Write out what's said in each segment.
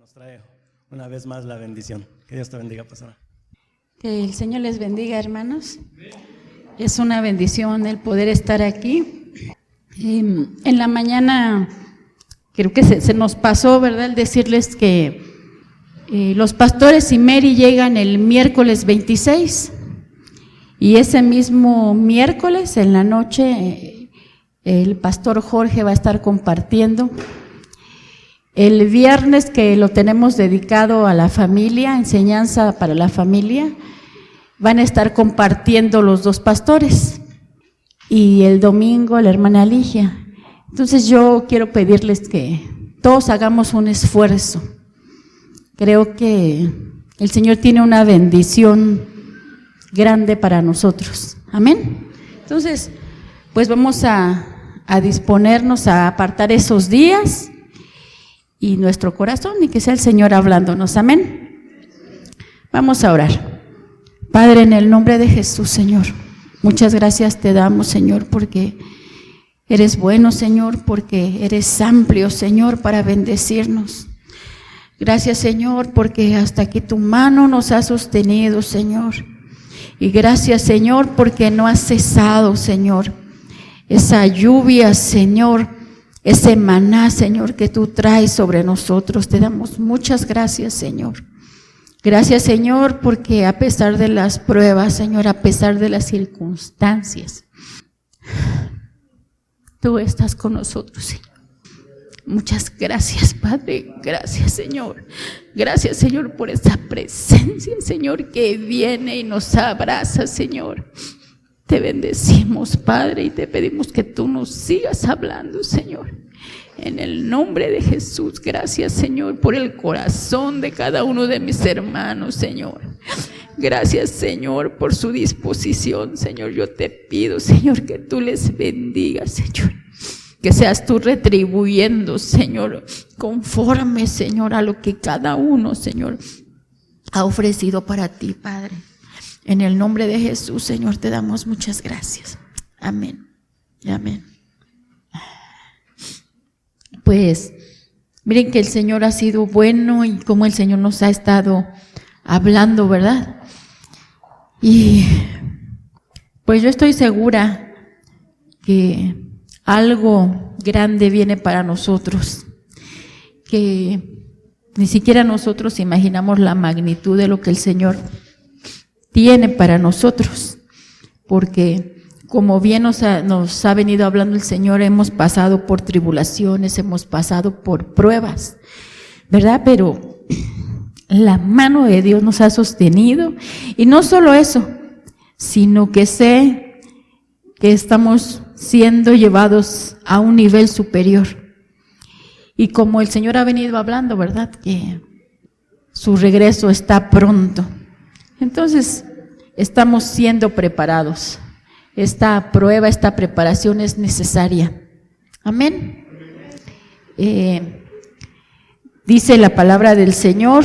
nos trae una vez más la bendición. Que Dios te bendiga, pastora. Que el Señor les bendiga, hermanos. Es una bendición el poder estar aquí. En la mañana creo que se nos pasó, ¿verdad?, el decirles que los pastores y Mary llegan el miércoles 26 y ese mismo miércoles en la noche el pastor Jorge va a estar compartiendo. El viernes, que lo tenemos dedicado a la familia, enseñanza para la familia, van a estar compartiendo los dos pastores. Y el domingo la hermana Ligia. Entonces yo quiero pedirles que todos hagamos un esfuerzo. Creo que el Señor tiene una bendición grande para nosotros. Amén. Entonces, pues vamos a disponernos a apartar esos días y nuestro corazón, y que sea el Señor hablándonos. Amén. Vamos a orar. Padre, en el nombre de Jesús, Señor, muchas gracias te damos, Señor, porque eres bueno, Señor, porque eres amplio, Señor, para bendecirnos. Gracias, Señor, porque hasta aquí tu mano nos ha sostenido, Señor. Y gracias, Señor, porque no has cesado, Señor, esa lluvia, Señor, ese maná, Señor, que tú traes sobre nosotros. Te damos muchas gracias, Señor. Gracias, Señor, porque a pesar de las pruebas, Señor, a pesar de las circunstancias, tú estás con nosotros, Señor. Muchas gracias, Padre. Gracias, Señor. Gracias, Señor, por esa presencia, Señor, que viene y nos abraza, Señor. Te bendecimos, Padre, y te pedimos que tú nos sigas hablando, Señor. En el nombre de Jesús, gracias, Señor, por el corazón de cada uno de mis hermanos, Señor. Gracias, Señor, por su disposición, Señor. Yo te pido, Señor, que tú les bendigas, Señor. Que seas tú retribuyendo, Señor, conforme, Señor, a lo que cada uno, Señor, ha ofrecido para ti, Padre. En el nombre de Jesús, Señor, te damos muchas gracias. Amén. Amén. Pues miren que el Señor ha sido bueno y cómo el Señor nos ha estado hablando, ¿verdad? Y pues yo estoy segura que algo grande viene para nosotros, que ni siquiera nosotros imaginamos la magnitud de lo que el Señor tiene para nosotros, porque como bien nos ha venido hablando el Señor, hemos pasado por tribulaciones, hemos pasado por pruebas, ¿verdad? Pero la mano de Dios nos ha sostenido, y no solo eso, sino que sé que estamos siendo llevados a un nivel superior. Y como el Señor ha venido hablando, ¿verdad?, que su regreso está pronto. Entonces, estamos siendo preparados. Esta prueba, esta preparación es necesaria. Amén. Dice la palabra del Señor: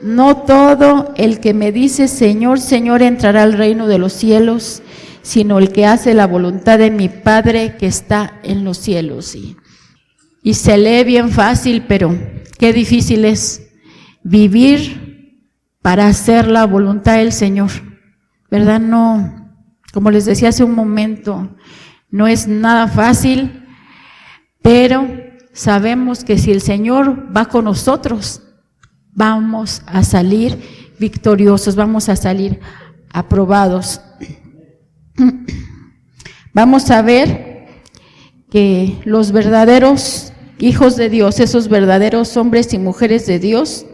no todo el que me dice Señor, Señor entrará al reino de los cielos, sino el que hace la voluntad de mi Padre que está en los cielos. Y se lee bien fácil, pero qué difícil es vivir para hacer la voluntad del Señor, ¿verdad? No, como les decía hace un momento, no es nada fácil, pero sabemos que si el Señor va con nosotros, vamos a salir victoriosos, vamos a salir aprobados. Vamos a ver que los verdaderos hijos de Dios, esos verdaderos hombres y mujeres de Dios,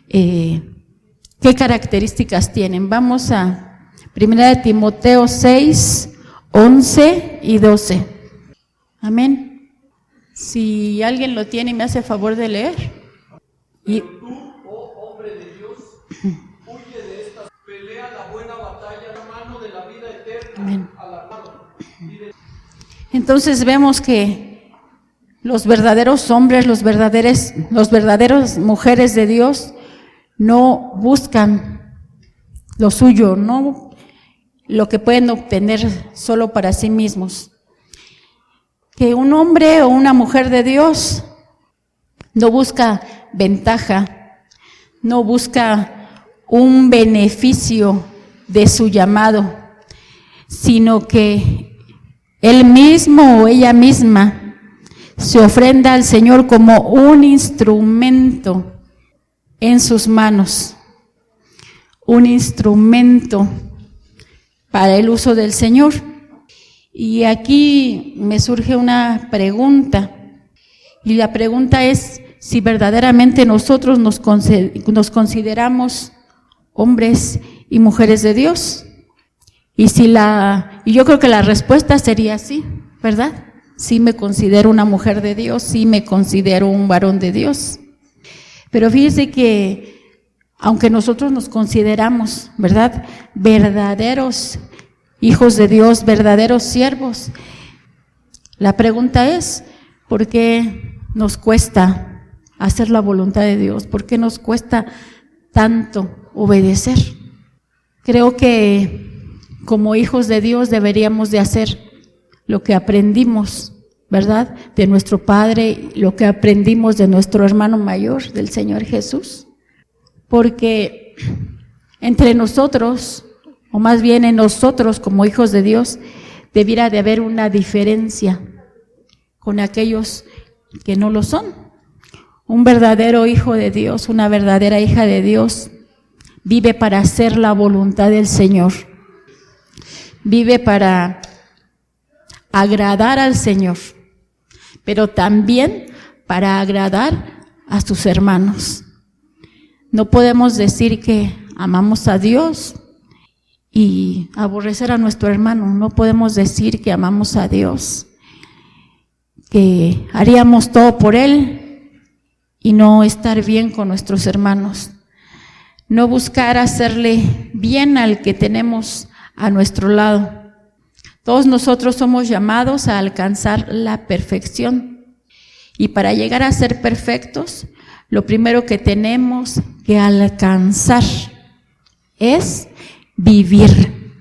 ¿qué características tienen? Vamos a 1 Timoteo 6, 11 y 12. Amén. Si alguien lo tiene, me hace favor de leer. Pero tú, oh hombre de Dios, huye de esta, pelea la buena batalla, la mano de la vida eterna. Amén. A la mano. Entonces vemos que los verdaderos hombres, los verdaderos mujeres de Dios no buscan lo suyo, no lo que pueden obtener solo para sí mismos. Que un hombre o una mujer de Dios no busca ventaja, no busca un beneficio de su llamado, sino que él mismo o ella misma se ofrenda al Señor como un instrumento en sus manos, un instrumento para el uso del Señor. Y aquí me surge una pregunta, y la pregunta es si verdaderamente nosotros nos consideramos hombres y mujeres de Dios. Y yo creo que la respuesta sería sí, ¿verdad? Sí me considero una mujer de Dios, sí me considero un varón de Dios. Pero fíjese que aunque nosotros nos consideramos, ¿verdad?, verdaderos hijos de Dios, verdaderos siervos, la pregunta es, ¿por qué nos cuesta hacer la voluntad de Dios? ¿Por qué nos cuesta tanto obedecer? Creo que como hijos de Dios deberíamos de hacer lo que aprendimos, ¿verdad?, de nuestro Padre, lo que aprendimos de nuestro hermano mayor, del Señor Jesús. Porque entre nosotros, o más bien en nosotros como hijos de Dios, debiera de haber una diferencia con aquellos que no lo son. Un verdadero hijo de Dios, una verdadera hija de Dios, vive para hacer la voluntad del Señor. Vive para agradar al Señor, pero también para agradar a sus hermanos. No podemos decir que amamos a Dios y aborrecer a nuestro hermano. No podemos decir que amamos a Dios, que haríamos todo por Él y no estar bien con nuestros hermanos. No buscar hacerle bien al que tenemos a nuestro lado. Todos nosotros somos llamados a alcanzar la perfección. Y para llegar a ser perfectos, lo primero que tenemos que alcanzar es vivir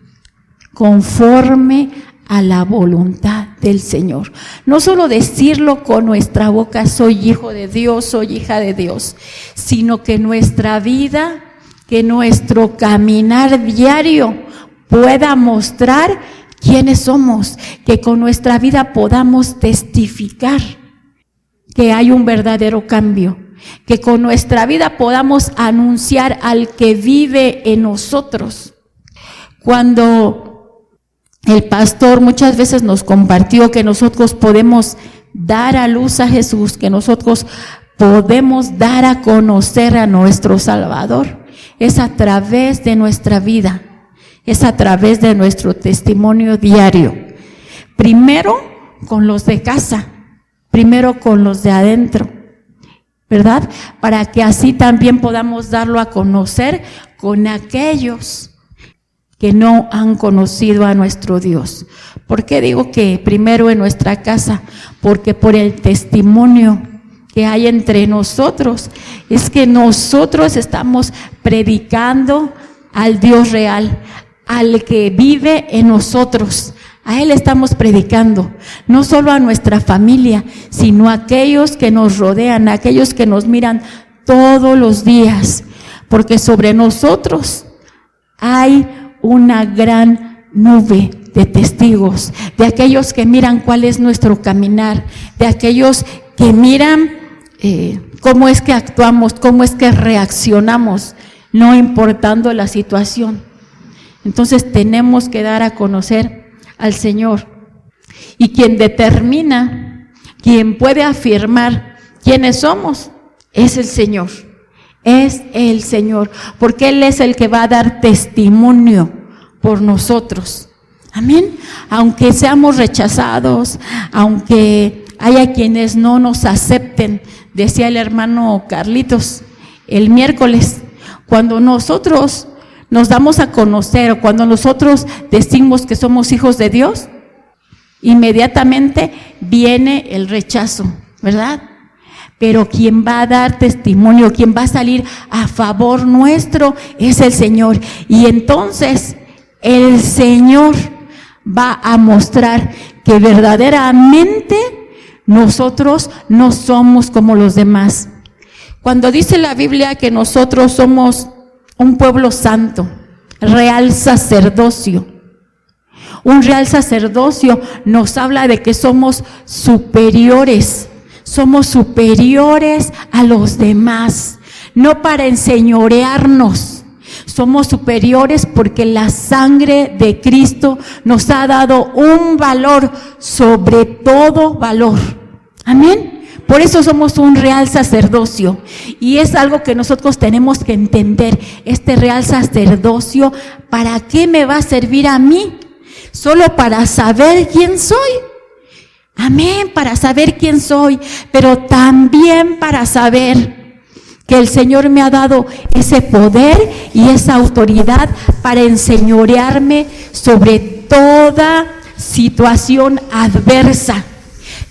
conforme a la voluntad del Señor. No solo decirlo con nuestra boca, soy hijo de Dios, soy hija de Dios, sino que nuestra vida, que nuestro caminar diario pueda mostrar quiénes somos, que con nuestra vida podamos testificar que hay un verdadero cambio, que con nuestra vida podamos anunciar al que vive en nosotros. Cuando el pastor muchas veces nos compartió que nosotros podemos dar a luz a Jesús, que nosotros podemos dar a conocer a nuestro Salvador, es a través de nuestra vida, es a través de nuestro testimonio diario. Primero con los de casa, primero con los de adentro, ¿verdad? Para que así también podamos darlo a conocer con aquellos que no han conocido a nuestro Dios. ¿Por qué digo que primero en nuestra casa? Porque por el testimonio que hay entre nosotros, es que nosotros estamos predicando al Dios real, al que vive en nosotros. A Él estamos predicando, no solo a nuestra familia, sino a aquellos que nos rodean, a aquellos que nos miran todos los días, porque sobre nosotros hay una gran nube de testigos, de aquellos que miran cuál es nuestro caminar, de aquellos que miran cómo es que actuamos, cómo es que reaccionamos, no importando la situación. Entonces tenemos que dar a conocer al Señor. Y quien determina, quien puede afirmar quiénes somos, es el Señor. Es el Señor, porque Él es el que va a dar testimonio por nosotros. Amén. Aunque seamos rechazados, aunque haya quienes no nos acepten, decía el hermano Carlitos el miércoles, cuando nosotros nos damos a conocer o cuando nosotros decimos que somos hijos de Dios, inmediatamente viene el rechazo, ¿verdad? Pero quien va a dar testimonio, quien va a salir a favor nuestro es el Señor. Y entonces el Señor va a mostrar que verdaderamente nosotros no somos como los demás. Cuando dice la Biblia que nosotros somos un pueblo santo, real sacerdocio, un real sacerdocio nos habla de que somos superiores a los demás, no para enseñorearnos. Somos superiores porque la sangre de Cristo nos ha dado un valor sobre todo valor. Amén. Por eso somos un real sacerdocio. Y es algo que nosotros tenemos que entender. Este real sacerdocio, ¿para qué me va a servir a mí? Solo para saber quién soy. Amén, para saber quién soy. Pero también para saber que el Señor me ha dado ese poder y esa autoridad para enseñorearme sobre toda situación adversa.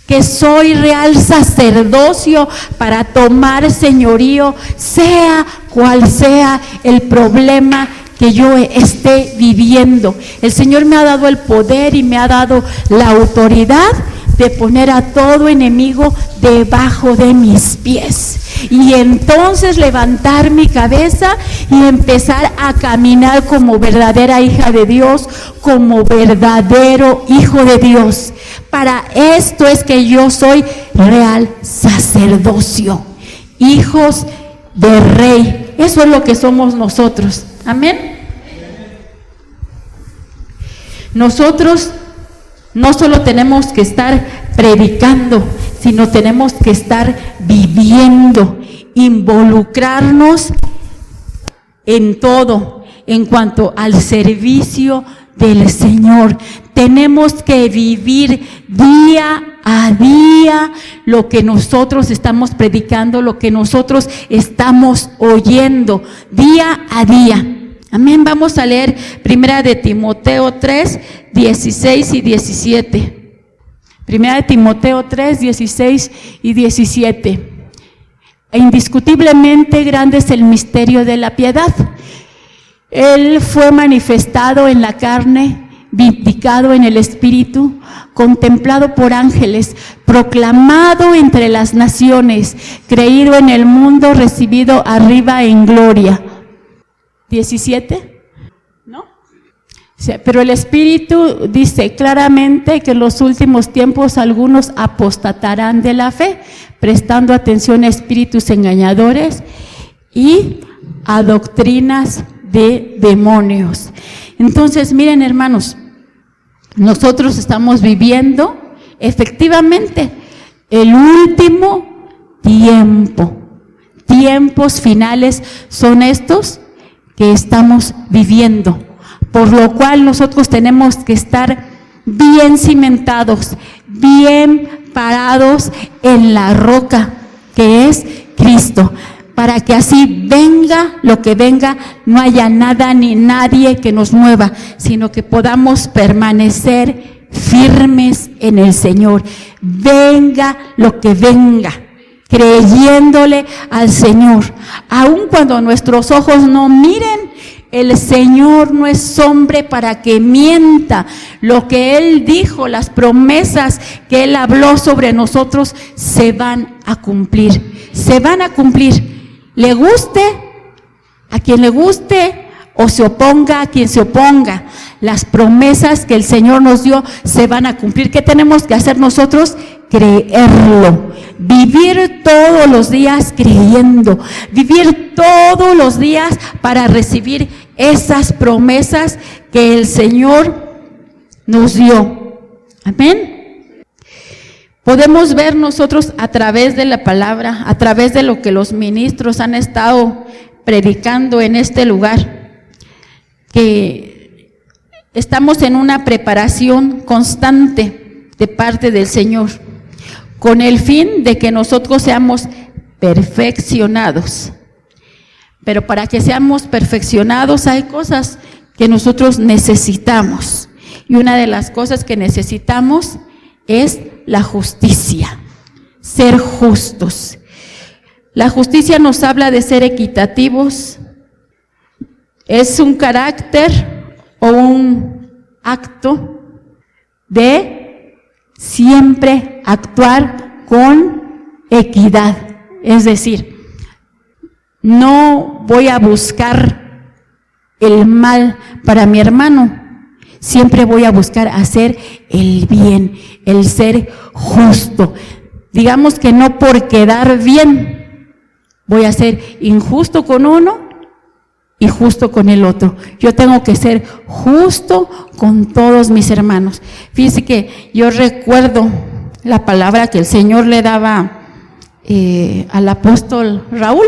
Que soy real sacerdocio para tomar señorío, sea cual sea el problema que yo esté viviendo. El Señor me ha dado el poder y me ha dado la autoridad de poner a todo enemigo debajo de mis pies. Y entonces levantar mi cabeza y empezar a caminar como verdadera hija de Dios, como verdadero hijo de Dios. Para esto es que yo soy real sacerdocio, hijos de rey. Eso es lo que somos nosotros. Amén. Nosotros no solo tenemos que estar predicando, sino tenemos que estar viviendo, involucrarnos en todo, en cuanto al servicio del Señor. Tenemos que vivir día a día lo que nosotros estamos predicando, lo que nosotros estamos oyendo, día a día. Amén. Vamos a leer 1 de Timoteo 3, 16 y 17. 1 de Timoteo 3, 16 y 17. E indiscutiblemente grande es el misterio de la piedad. Él fue manifestado en la carne, vindicado en el Espíritu, contemplado por ángeles, proclamado entre las naciones, creído en el mundo, recibido arriba en gloria. 17, ¿no? Pero el Espíritu dice claramente que en los últimos tiempos algunos apostatarán de la fe, prestando atención a espíritus engañadores y a doctrinas de demonios. Entonces, miren, hermanos, nosotros estamos viviendo efectivamente el último tiempo. Tiempos finales son estos que estamos viviendo, por lo cual nosotros tenemos que estar bien cimentados, bien parados en la roca que es Cristo, para que así venga lo que venga, no haya nada ni nadie que nos mueva, sino que podamos permanecer firmes en el Señor. Venga lo que venga, creyéndole al Señor, aun cuando nuestros ojos no miren. El Señor no es hombre para que mienta. Lo que Él dijo, las promesas que Él habló sobre nosotros se van a cumplir. Se van a cumplir. Le guste a quien le guste o se oponga a quien se oponga. Las promesas que el Señor nos dio se van a cumplir. ¿Qué tenemos que hacer nosotros? Creerlo. Vivir todos los días creyendo. Vivir todos los días para recibir esas promesas que el Señor nos dio. Amén. Podemos ver nosotros a través de la palabra, a través de lo que los ministros han estado predicando en este lugar, que estamos en una preparación constante de parte del Señor, con el fin de que nosotros seamos perfeccionados. Pero para que seamos perfeccionados hay cosas que nosotros necesitamos. Y una de las cosas que necesitamos es la justicia, ser justos. La justicia nos habla de ser equitativos. Es un carácter o un acto de siempre actuar con equidad. Es decir, no voy a buscar el mal para mi hermano. Siempre voy a buscar hacer el bien, el ser justo. Digamos que no por quedar bien voy a ser injusto con uno y justo con el otro. Yo tengo que ser justo con todos mis hermanos. Fíjense que yo recuerdo la palabra que el Señor le daba al apóstol Raúl,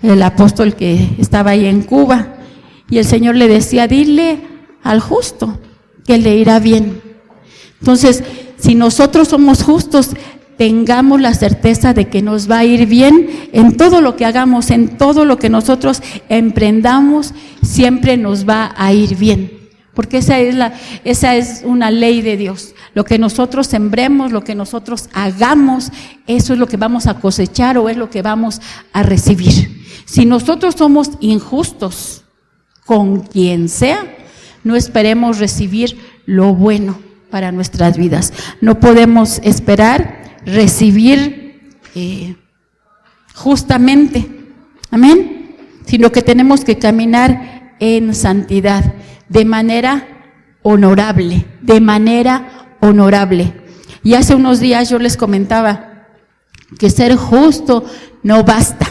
el apóstol que estaba ahí en Cuba, y el Señor le decía: dile al justo que le irá bien. Entonces, si nosotros somos justos, tengamos la certeza de que nos va a ir bien en todo lo que hagamos, en todo lo que nosotros emprendamos, siempre nos va a ir bien. Porque esa es una ley de Dios. Lo que nosotros sembremos, lo que nosotros hagamos, eso es lo que vamos a cosechar o es lo que vamos a recibir. Si nosotros somos injustos con quien sea, no esperemos recibir lo bueno para nuestras vidas. No podemos esperar recibir justamente, amén, sino que tenemos que caminar en santidad, de manera honorable, de manera honorable. Y hace unos días yo les comentaba que ser justo no basta,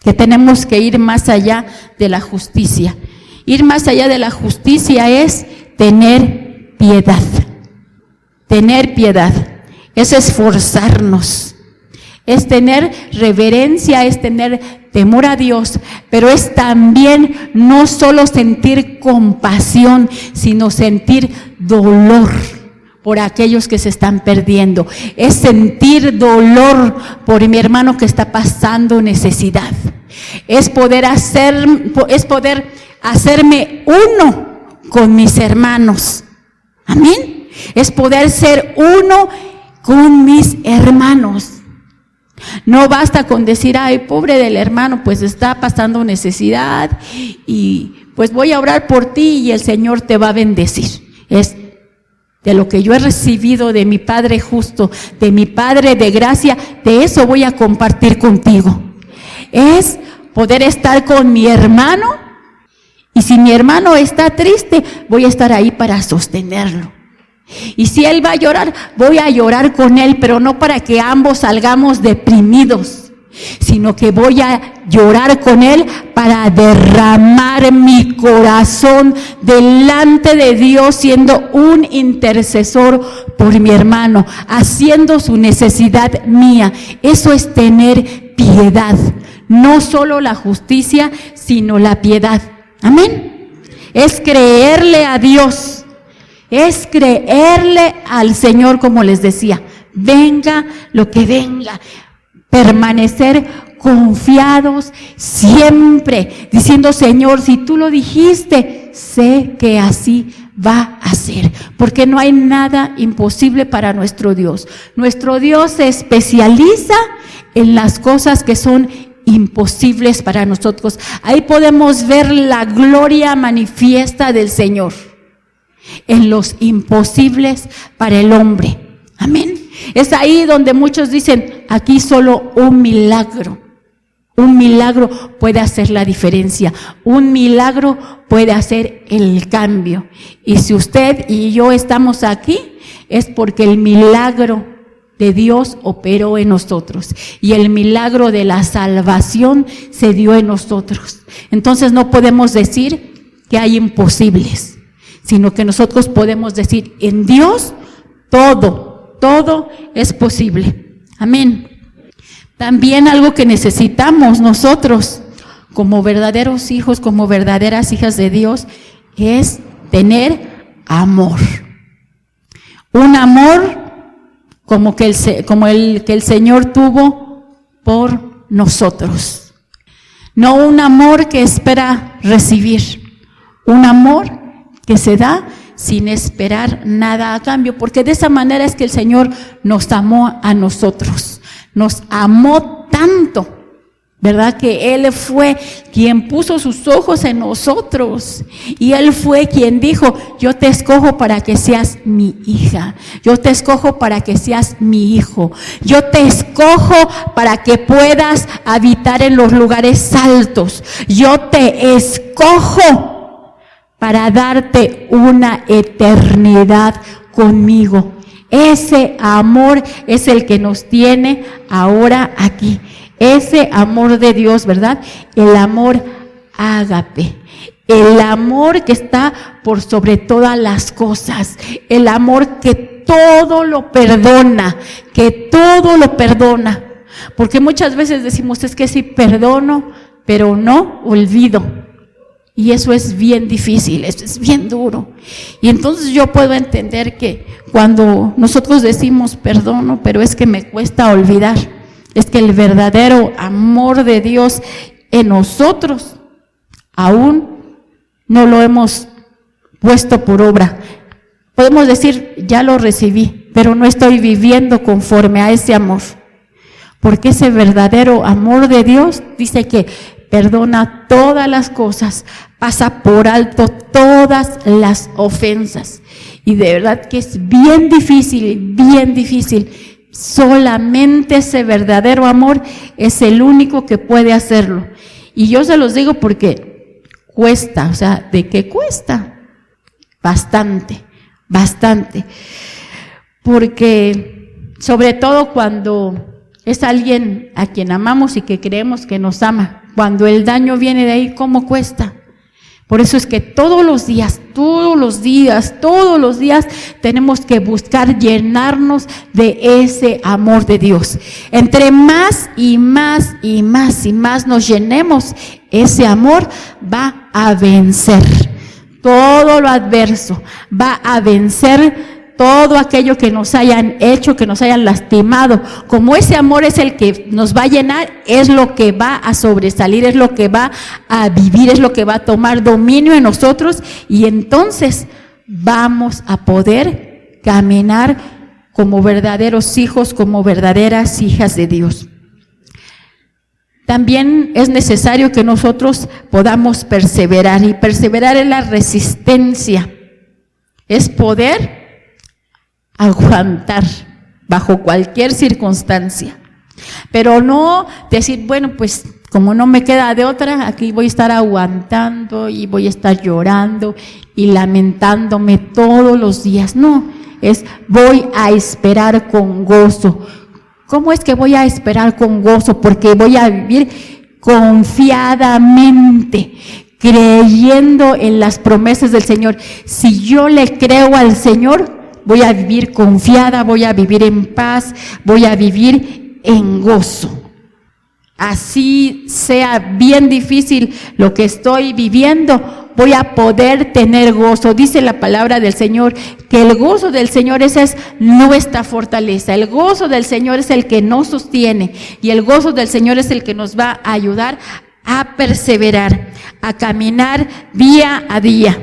que tenemos que ir más allá de la justicia. Ir más allá de la justicia es tener piedad. Tener piedad es esforzarnos, es tener reverencia, es tener temor a Dios, pero es también no solo sentir compasión, sino sentir dolor por aquellos que se están perdiendo. Es sentir dolor por mi hermano que está pasando necesidad. Es poder hacerme uno con mis hermanos. Amén. Es poder ser uno con mis hermanos. No basta con decir: ay, pobre del hermano, pues está pasando necesidad y pues voy a orar por ti y el Señor te va a bendecir. Es de lo que yo he recibido de mi Padre justo, de mi Padre de gracia, de eso voy a compartir contigo. Es poder estar con mi hermano, y si mi hermano está triste, voy a estar ahí para sostenerlo. Y si él va a llorar, voy a llorar con él, pero no para que ambos salgamos deprimidos, sino que voy a llorar con él para derramar mi corazón delante de Dios, siendo un intercesor por mi hermano, haciendo su necesidad mía. Eso es tener piedad, no solo la justicia, sino la piedad. Amén. Es creerle a Dios. Es creerle al Señor, como les decía, venga lo que venga, permanecer confiados siempre, diciendo: Señor, si tú lo dijiste, sé que así va a ser, porque no hay nada imposible para nuestro Dios. Nuestro Dios se especializa en las cosas que son imposibles para nosotros. Ahí podemos ver la gloria manifiesta del Señor en los imposibles para el hombre. Amén. Es ahí donde muchos dicen: aquí solo un milagro puede hacer la diferencia, un milagro puede hacer el cambio. Y si usted y yo estamos aquí, es porque el milagro de Dios operó en nosotros y el milagro de la salvación se dio en nosotros. Entonces no podemos decir que hay imposibles, sino que nosotros podemos decir: en Dios todo es posible. Amén. También algo que necesitamos nosotros como verdaderos hijos, como verdaderas hijas de Dios, es tener amor. Un amor como el que el Señor tuvo por nosotros. No un amor que espera recibir, un amor que se da sin esperar nada a cambio, porque de esa manera es que el Señor nos amó a nosotros. Nos amó tanto ¿verdad? Que Él fue quien puso sus ojos en nosotros y Él fue quien dijo, yo te escojo para que seas mi hija, yo te escojo para que seas mi hijo, yo te escojo para que puedas habitar en los lugares altos, yo te escojo para darte una eternidad conmigo. Ese amor es el que nos tiene ahora aquí. Ese amor de Dios, ¿verdad? El amor ágape, el amor que está por sobre todas las cosas, el amor que todo lo perdona, porque muchas veces decimos, es que sí perdono, pero no olvido, y eso es bien difícil, eso es bien duro, y entonces yo puedo entender que cuando nosotros decimos perdono, pero es que me cuesta olvidar, es que el verdadero amor de Dios en nosotros aún no lo hemos puesto por obra. Podemos decir, ya lo recibí, pero no estoy viviendo conforme a ese amor. Porque ese verdadero amor de Dios dice que perdona todas las cosas, pasa por alto todas las ofensas. Y de verdad que es bien difícil, bien difícil. Solamente ese verdadero amor es el único que puede hacerlo. Y yo se los digo porque cuesta, o sea, ¿de qué cuesta? Bastante, bastante. Porque sobre todo cuando es alguien a quien amamos y que creemos que nos ama, cuando el daño viene de ahí, ¿cómo cuesta? Por eso es que todos los días tenemos que buscar llenarnos de ese amor de Dios. Entre más y más nos llenemos, ese amor va a vencer todo lo adverso, va a vencer todo aquello que nos hayan hecho, que nos hayan lastimado. Como ese amor es el que nos va a llenar, es lo que va a sobresalir, es lo que va a vivir, es lo que va a tomar dominio en nosotros, y entonces vamos a poder caminar como verdaderos hijos, como verdaderas hijas de Dios. También es necesario que nosotros podamos perseverar, y perseverar es la resistencia, es poder aguantar bajo cualquier circunstancia, pero no decir, bueno, pues como no me queda de otra, aquí voy a estar aguantando y voy a estar llorando y lamentándome todos los días. No, es voy a esperar con gozo. ¿Cómo es que voy a esperar con gozo? Porque voy a vivir confiadamente, creyendo en las promesas del Señor. Si yo le creo al Señor, voy a vivir confiada, voy a vivir en paz, voy a vivir en gozo. Así sea bien difícil lo que estoy viviendo, voy a poder tener gozo. Dice la palabra del Señor que el gozo del Señor esa es nuestra fortaleza. El gozo del Señor es el que nos sostiene, y el gozo del Señor es el que nos va a ayudar a perseverar, a caminar día a día.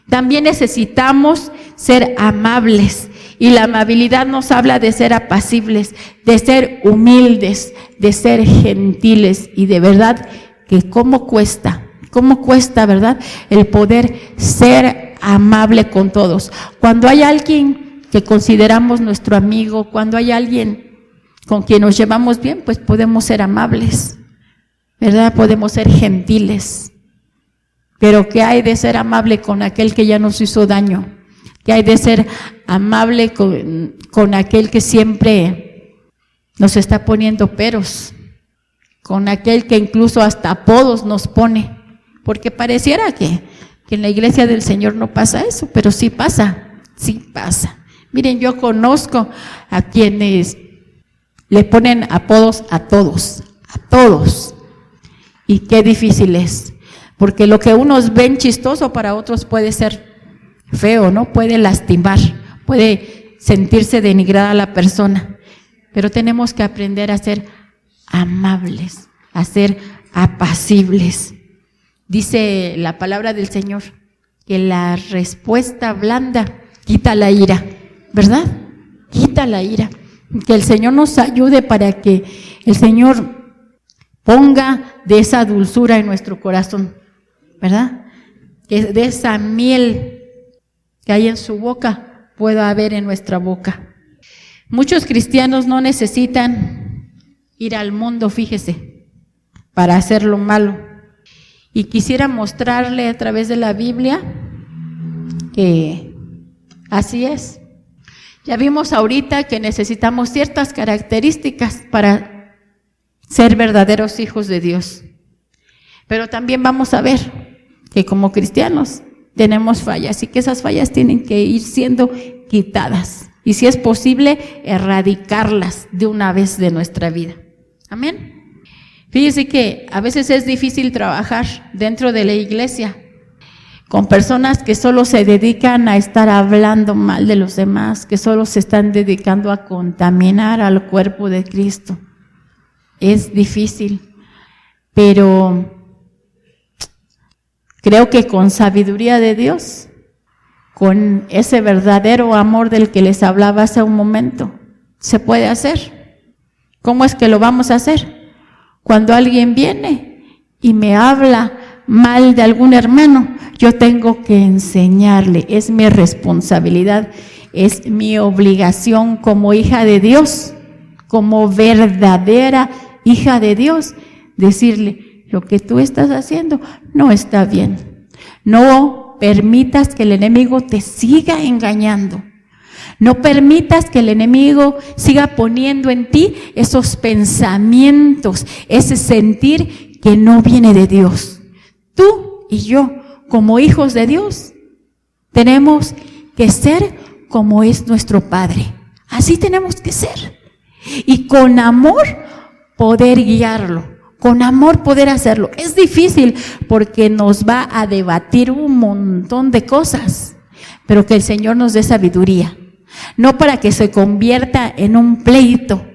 También necesitamos ser amables, y la amabilidad nos habla de ser apacibles, de ser humildes, de ser gentiles, y de verdad que cómo cuesta, ¿verdad? El poder ser amable con todos. Cuando hay alguien que consideramos nuestro amigo, cuando hay alguien con quien nos llevamos bien, pues podemos ser amables, ¿verdad? Podemos ser gentiles. Pero ¿qué hay de ser amable con aquel que ya nos hizo daño? ¿Qué hay de ser amable con aquel que siempre nos está poniendo peros? Con aquel que incluso hasta apodos nos pone. Porque pareciera que en la iglesia del Señor no pasa eso, pero sí pasa, sí pasa. Miren, yo conozco a quienes le ponen apodos a todos. Y qué difícil es. Porque lo que unos ven chistoso para otros puede ser feo, ¿no? Puede lastimar, puede sentirse denigrada la persona. Pero tenemos que aprender a ser amables, a ser apacibles. Dice la palabra del Señor que la respuesta blanda quita la ira, ¿verdad? Quita la ira. Que el Señor nos ayude para que el Señor ponga de esa dulzura en nuestro corazón, ¿verdad? Que de esa miel que hay en su boca pueda haber en nuestra boca. Muchos cristianos no necesitan ir al mundo, fíjese, para hacer lo malo. Y quisiera mostrarle a través de la Biblia que así es. Ya vimos ahorita que necesitamos ciertas características para ser verdaderos hijos de Dios. Pero también vamos a ver que como cristianos tenemos fallas y que esas fallas tienen que ir siendo quitadas. Y si es posible, erradicarlas de una vez de nuestra vida. Amén. Fíjese que a veces es difícil trabajar dentro de la iglesia con personas que solo se dedican a estar hablando mal de los demás, que solo se están dedicando a contaminar al cuerpo de Cristo. Es difícil, pero creo que con sabiduría de Dios, con ese verdadero amor del que les hablaba hace un momento, se puede hacer. ¿Cómo es que lo vamos a hacer? Cuando alguien viene y me habla mal de algún hermano, yo tengo que enseñarle, es mi responsabilidad, es mi obligación como hija de Dios, como verdadera hija de Dios, decirle, lo que tú estás haciendo no está bien. No permitas que el enemigo te siga engañando. No permitas que el enemigo siga poniendo en ti esos pensamientos, ese sentir que no viene de Dios. Tú y yo, como hijos de Dios, tenemos que ser como es nuestro Padre. Así tenemos que ser. Y con amor poder guiarlo, con amor poder hacerlo. Es difícil porque nos va a debatir un montón de cosas, pero que el Señor nos dé sabiduría. No para que se convierta en un pleito,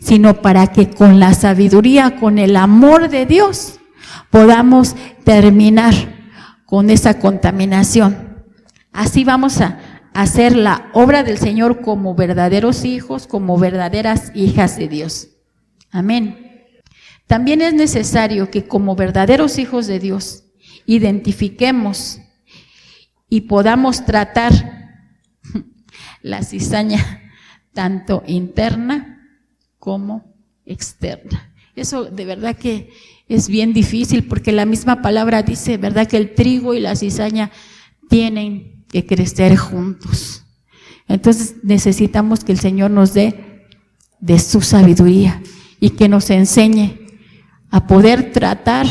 sino para que con la sabiduría, con el amor de Dios, podamos terminar con esa contaminación. Así vamos a hacer la obra del Señor como verdaderos hijos, como verdaderas hijas de Dios. Amén. También es necesario que como verdaderos hijos de Dios identifiquemos y podamos tratar la cizaña tanto interna como externa. Eso de verdad que es bien difícil porque la misma palabra dice, ¿verdad?, que el trigo y la cizaña tienen que crecer juntos. Entonces necesitamos que el Señor nos dé de su sabiduría y que nos enseñe a poder tratar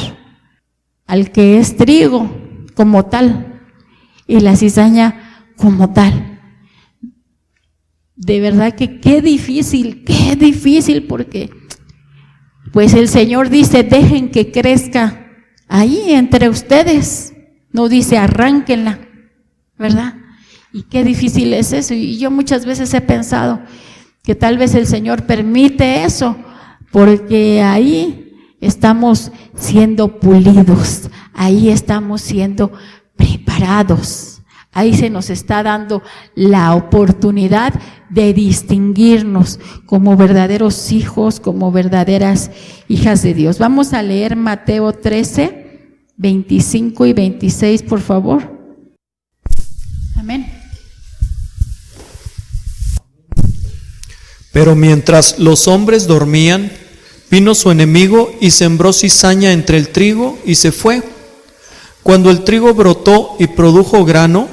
al que es trigo como tal y la cizaña como tal. De verdad que qué difícil porque pues el Señor dice, dejen que crezca ahí entre ustedes, no dice arránquenla, ¿verdad? Y qué difícil es eso. Y yo muchas veces he pensado que tal vez el Señor permite eso porque ahí estamos siendo pulidos, ahí estamos siendo preparados, ahí se nos está dando la oportunidad de distinguirnos como verdaderos hijos, como verdaderas hijas de Dios. Vamos a leer Mateo 13, 25 y 26, por favor. Amén. Pero mientras los hombres dormían, vino su enemigo y sembró cizaña entre el trigo y se fue. Cuando el trigo brotó y produjo grano,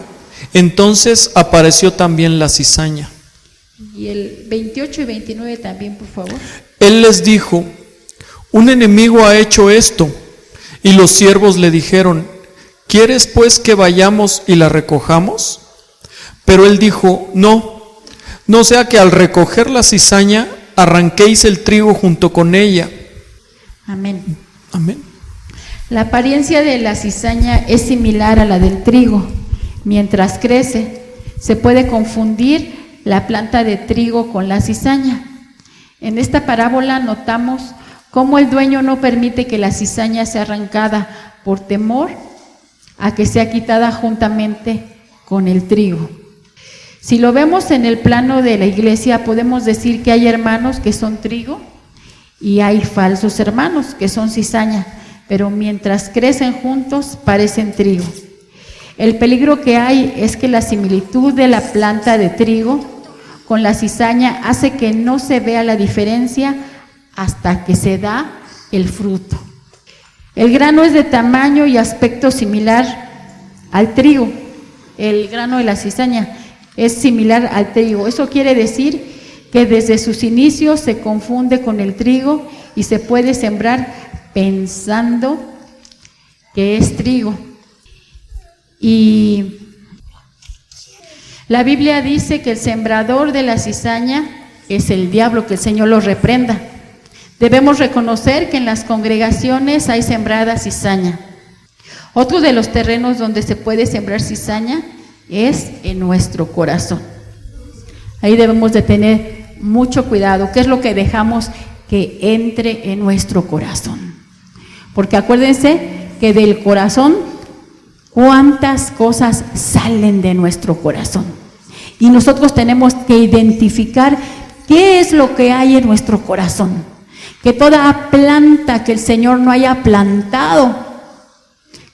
entonces apareció también la cizaña. Y el 28 y 29 también, por favor. Él les dijo, un enemigo ha hecho esto. Y los siervos le dijeron, ¿quieres pues que vayamos y la recojamos? Pero él dijo, no sea que al recoger la cizaña arranquéis el trigo junto con ella. Amén. Amén. La apariencia de la cizaña es similar a la del trigo. Mientras crece, se puede confundir la planta de trigo con la cizaña. En esta parábola notamos cómo el dueño no permite que la cizaña sea arrancada por temor a que sea quitada juntamente con el trigo. Si lo vemos en el plano de la iglesia, podemos decir que hay hermanos que son trigo y hay falsos hermanos que son cizaña, pero mientras crecen juntos parecen trigo. El peligro que hay es que la similitud de la planta de trigo con la cizaña hace que no se vea la diferencia hasta que se da el fruto. El grano es de tamaño y aspecto similar al trigo. El grano de la cizaña es similar al trigo. Eso quiere decir que desde sus inicios se confunde con el trigo y se puede sembrar pensando que es trigo. Y la Biblia dice que el sembrador de la cizaña es el diablo, que el Señor lo reprenda. Debemos reconocer que en las congregaciones hay sembrada cizaña. Otro de los terrenos donde se puede sembrar cizaña es en nuestro corazón. Ahí debemos de tener mucho cuidado. ¿Qué es lo que dejamos que entre en nuestro corazón? Porque acuérdense que del corazón, cuántas cosas salen de nuestro corazón. Y nosotros tenemos que identificar qué es lo que hay en nuestro corazón. Que toda planta que el Señor no haya plantado,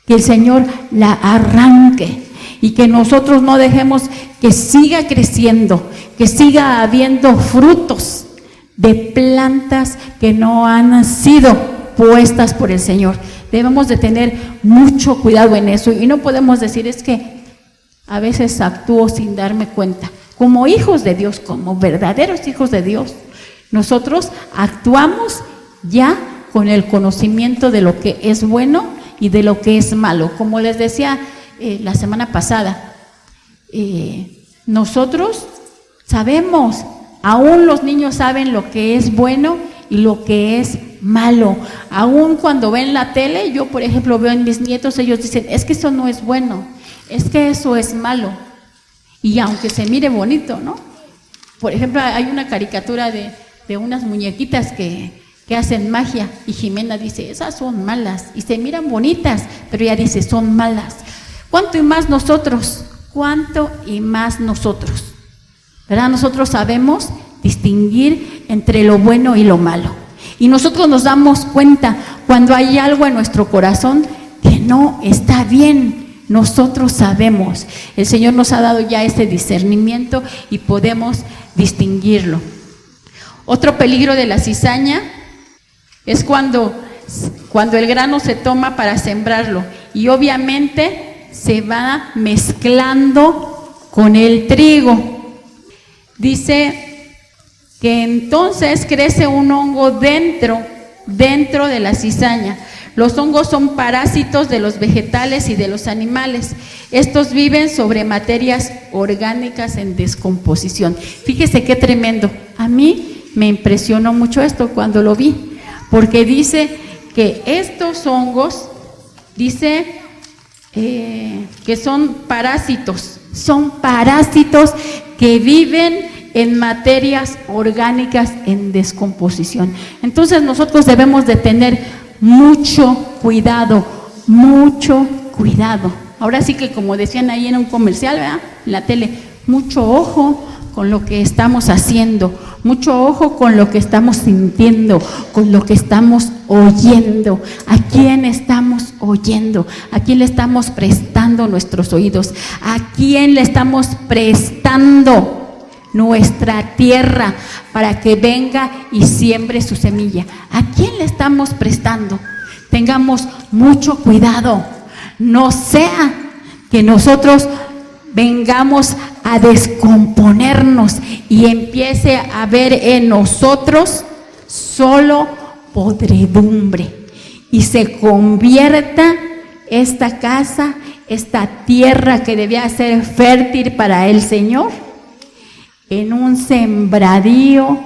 que el Señor la arranque y que nosotros no dejemos que siga creciendo, que siga habiendo frutos de plantas que no han sido puestas por el Señor. Debemos de tener mucho cuidado en eso y no podemos decir es que a veces actúo sin darme cuenta. Como hijos de Dios, como verdaderos hijos de Dios, nosotros actuamos ya con el conocimiento de lo que es bueno y de lo que es malo. Como les decía la semana pasada, nosotros sabemos, aún los niños saben lo que es bueno y lo que es malo. Aún cuando ven la tele, yo por ejemplo veo en mis nietos, ellos dicen, es que eso no es bueno, es que eso es malo. Y aunque se mire bonito, ¿no? Por ejemplo, hay una caricatura de unas muñequitas que hacen magia y Jimena dice, esas son malas y se miran bonitas, pero ella dice, son malas. ¿Cuánto y más nosotros? ¿Cuánto y más nosotros? ¿Verdad? Nosotros sabemos distinguir entre lo bueno y lo malo. Y nosotros nos damos cuenta cuando hay algo en nuestro corazón que no está bien. Nosotros sabemos. El Señor nos ha dado ya ese discernimiento y podemos distinguirlo. Otro peligro de la cizaña es cuando el grano se toma para sembrarlo y obviamente se va mezclando con el trigo. Dice que entonces crece un hongo dentro de la cizaña. Los hongos son parásitos de los vegetales y de los animales. Estos viven sobre materias orgánicas en descomposición. Fíjese qué tremendo. A mí me impresionó mucho esto cuando lo vi, porque dice que estos hongos, dice que son parásitos que viven en materias orgánicas en descomposición. Entonces nosotros debemos de tener mucho cuidado. Ahora sí que como decían ahí en un comercial, ¿verdad? En la tele, mucho ojo con lo que estamos haciendo, mucho ojo con lo que estamos sintiendo, con lo que estamos oyendo. ¿A quién estamos oyendo? ¿A quién le estamos prestando nuestros oídos? ¿A quién le estamos prestando nuestra tierra para que venga y siembre su semilla? ¿A quién le estamos prestando? Tengamos mucho cuidado, no sea que nosotros vengamos a descomponernos y empiece a haber en nosotros solo podredumbre y se convierta esta casa, esta tierra que debía ser fértil para el Señor, en un sembradío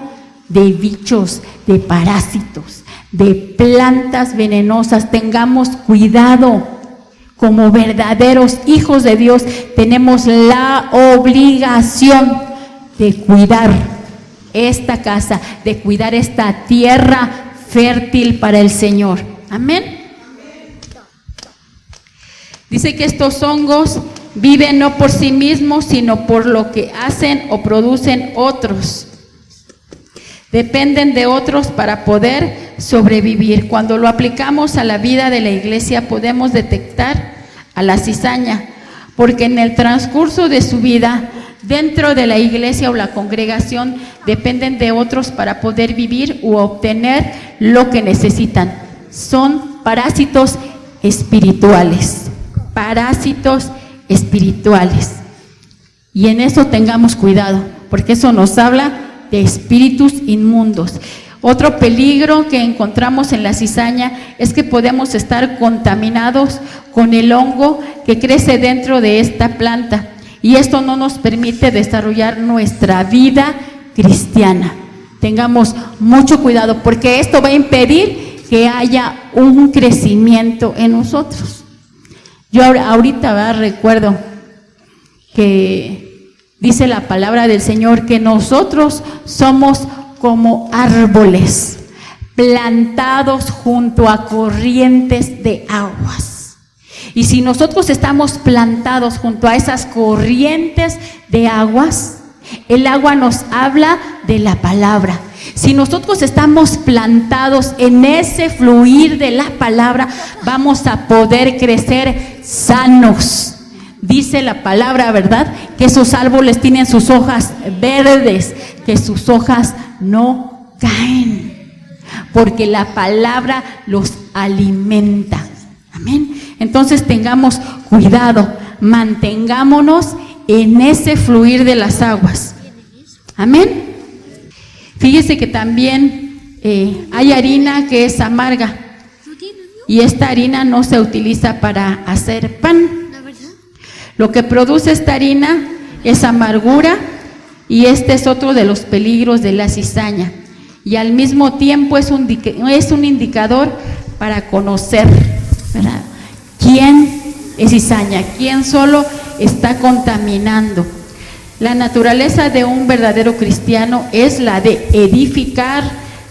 de bichos, de parásitos, de plantas venenosas. Tengamos cuidado. Como verdaderos hijos de Dios tenemos la obligación de cuidar esta casa, de cuidar esta tierra fértil para el Señor. Amén. Dice que estos hongos viven no por sí mismos, sino por lo que hacen o producen otros. dependen de otros para poder sobrevivir. Cuando lo aplicamos a la vida de la iglesia, podemos detectar a la cizaña, porque en el transcurso de su vida, dentro de la iglesia o la congregación, dependen de otros para poder vivir u obtener lo que necesitan. Son parásitos espirituales, parásitos espirituales. Y en eso tengamos cuidado, porque eso nos habla de espíritus inmundos. Otro peligro que encontramos en la cizaña es que podemos estar contaminados con el hongo que crece dentro de esta planta, y esto no nos permite desarrollar nuestra vida cristiana. Tengamos mucho cuidado, porque esto va a impedir que haya un crecimiento en nosotros. Yo ahorita recuerdo que dice la palabra del Señor que nosotros somos como árboles plantados junto a corrientes de aguas. Y si nosotros estamos plantados junto a esas corrientes de aguas, el agua nos habla de la palabra. Si nosotros estamos plantados en ese fluir de la palabra, vamos a poder crecer sanos. Dice la palabra, ¿verdad?, que esos árboles tienen sus hojas verdes, que sus hojas no caen, porque la palabra los alimenta. Amén. Entonces tengamos cuidado, mantengámonos en ese fluir de las aguas. Amén. Fíjese que también hay harina que es amarga, y esta harina no se utiliza para hacer pan. Lo que produce esta harina es amargura, y este es otro de los peligros de la cizaña. Y al mismo tiempo es un indicador para conocer, ¿verdad?, quién es cizaña, quién solo está contaminando. La naturaleza de un verdadero cristiano es la de edificar,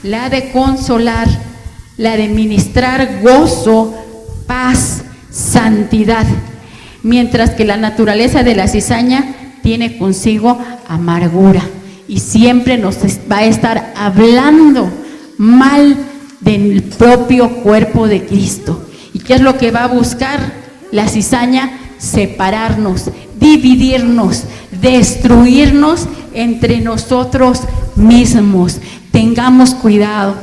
la de consolar, la de ministrar gozo, paz, santidad. Mientras que la naturaleza de la cizaña tiene consigo amargura, y siempre nos va a estar hablando mal del propio cuerpo de Cristo. ¿Y qué es lo que va a buscar la cizaña? Separarnos, dividirnos, destruirnos entre nosotros mismos. Tengamos cuidado.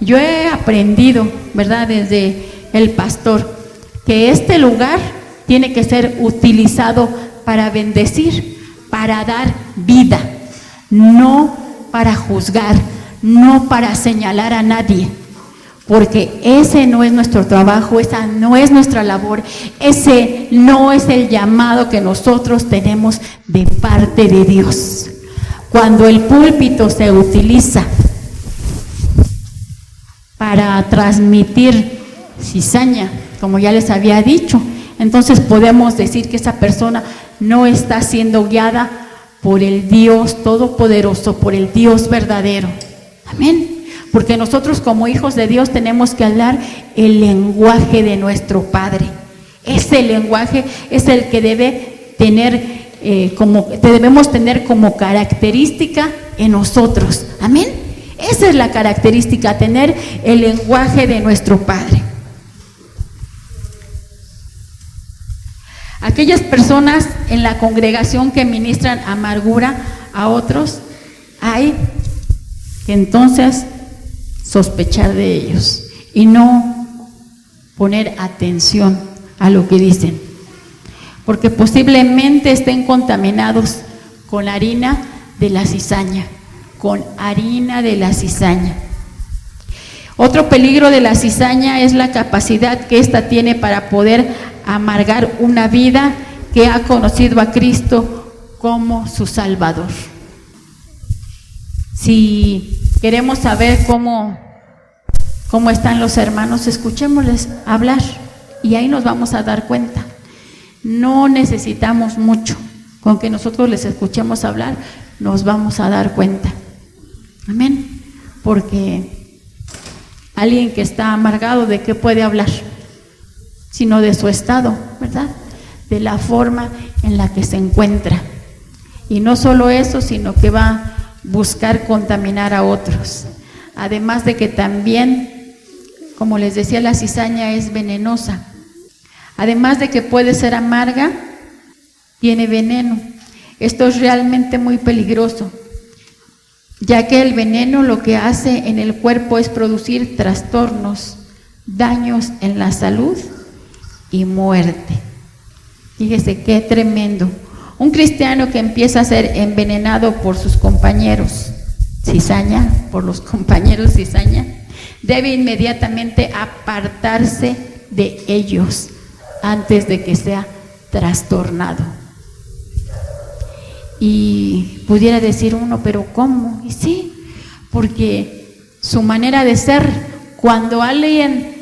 Yo he aprendido, ¿verdad?, desde el pastor, que este lugar tiene que ser utilizado para bendecir, para dar vida, no para juzgar, no para señalar a nadie, porque ese no es nuestro trabajo, esa no es nuestra labor, ese no es el llamado que nosotros tenemos de parte de Dios. Cuando el púlpito se utiliza para transmitir cizaña, como ya les había dicho, entonces podemos decir que esa persona no está siendo guiada por el Dios Todopoderoso, por el Dios verdadero. Amén. Porque nosotros como hijos de Dios tenemos que hablar el lenguaje de nuestro Padre. Ese lenguaje es el que debe tener debemos tener como característica en nosotros. Amén. Esa es la característica, tener el lenguaje de nuestro Padre. Aquellas personas en la congregación que ministran amargura a otros, hay que entonces sospechar de ellos y no poner atención a lo que dicen, porque posiblemente estén contaminados con la harina de la cizaña, con harina de la cizaña. Otro peligro de la cizaña es la capacidad que ésta tiene para poder amargar una vida que ha conocido a Cristo como su Salvador. Si queremos saber cómo están los hermanos, escuchémosles hablar y ahí nos vamos a dar cuenta. No necesitamos mucho, con que nosotros les escuchemos hablar nos vamos a dar cuenta. Amén. Porque alguien que está amargado, ¿de qué puede hablar? Sino de su estado, ¿verdad?, de la forma en la que se encuentra. Y no solo eso, sino que va buscar contaminar a otros. Además de que también, como les decía, la cizaña es venenosa. Además de que puede ser amarga, tiene veneno. Esto es realmente muy peligroso, ya que el veneno lo que hace en el cuerpo es producir trastornos, daños en la salud y muerte. Fíjese qué tremendo. Un cristiano que empieza a ser envenenado por sus compañeros cizaña, por los compañeros cizaña, debe inmediatamente apartarse de ellos antes de que sea trastornado. Y pudiera decir uno, pero ¿cómo? Y sí, porque su manera de ser, cuando alguien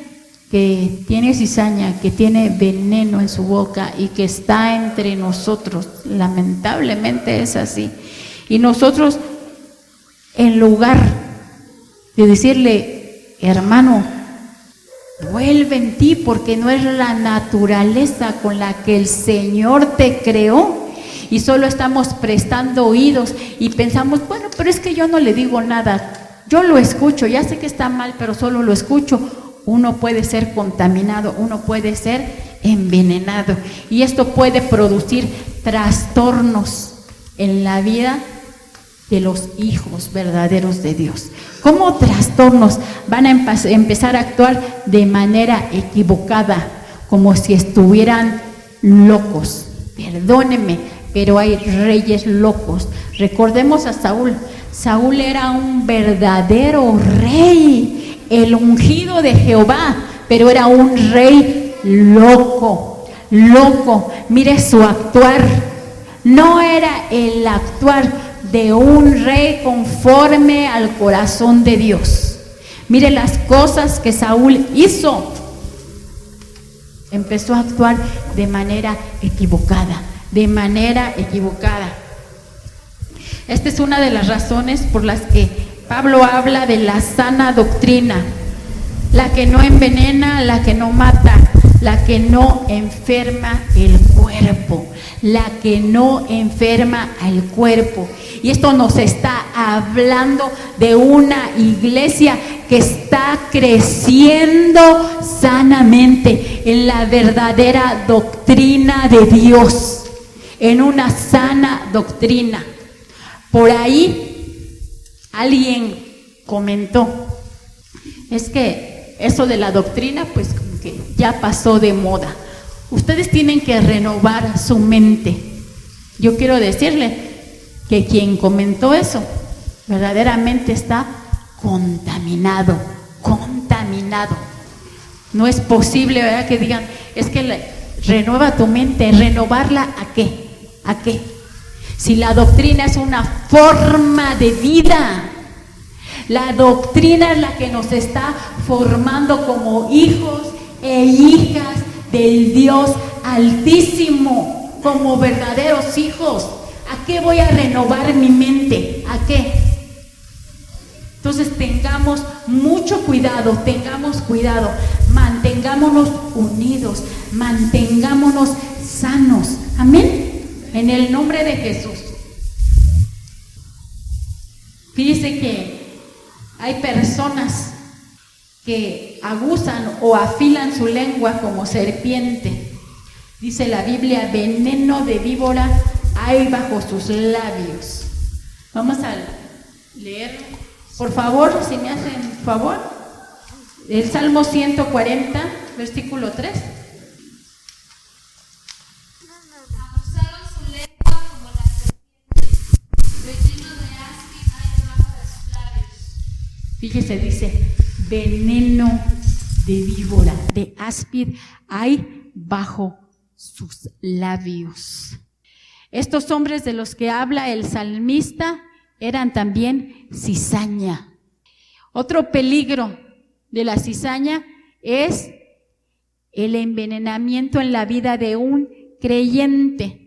que tiene cizaña, que tiene veneno en su boca y que está entre nosotros, lamentablemente es así, y nosotros en lugar de decirle, hermano, vuelve en ti porque no es la naturaleza con la que el Señor te creó, y solo estamos prestando oídos y pensamos, bueno, pero es que yo no le digo nada, yo lo escucho, ya sé que está mal, pero solo lo escucho. Uno puede ser contaminado, uno puede ser envenenado, y esto puede producir trastornos en la vida de los hijos verdaderos de Dios. ¿Cómo trastornos? Van a empezar a actuar de manera equivocada, como si estuvieran locos. Perdónenme, pero hay reyes locos. Recordemos a Saúl. Saúl era un verdadero rey, el ungido de Jehová, pero era un rey loco, loco. Mire su actuar. No era el actuar de un rey conforme al corazón de Dios. Mire las cosas que Saúl hizo. Empezó a actuar de manera equivocada, de manera equivocada. Esta es una de las razones por las que Pablo habla de la sana doctrina, la que no envenena, la que no mata, la que no enferma el cuerpo, la que no enferma al cuerpo. Y esto nos está hablando de una iglesia que está creciendo sanamente en la verdadera doctrina de Dios, en una sana doctrina. Por ahí alguien comentó, es que eso de la doctrina pues como que ya pasó de moda. Ustedes tienen que renovar su mente. Yo quiero decirle que quien comentó eso verdaderamente está contaminado, contaminado. No es posible, ¿verdad?, que digan, es que renueva tu mente. ¿Renovarla a qué? ¿A qué? Si la doctrina es una forma de vida, la doctrina es la que nos está formando como hijos e hijas del Dios Altísimo, como verdaderos hijos. ¿A qué voy a renovar mi mente? ¿A qué? Entonces tengamos mucho cuidado, mantengámonos unidos, mantengámonos sanos. Amén. En el nombre de Jesús. Fíjese que hay personas que abusan o afilan su lengua como serpiente. Dice la Biblia, veneno de víbora hay bajo sus labios. Vamos a leer, por favor, si me hacen favor, el Salmo 140, versículo 3. Fíjese, dice, veneno de víbora, de áspid hay bajo sus labios. Estos hombres de los que habla el salmista eran también cizaña. Otro peligro de la cizaña es el envenenamiento en la vida de un creyente.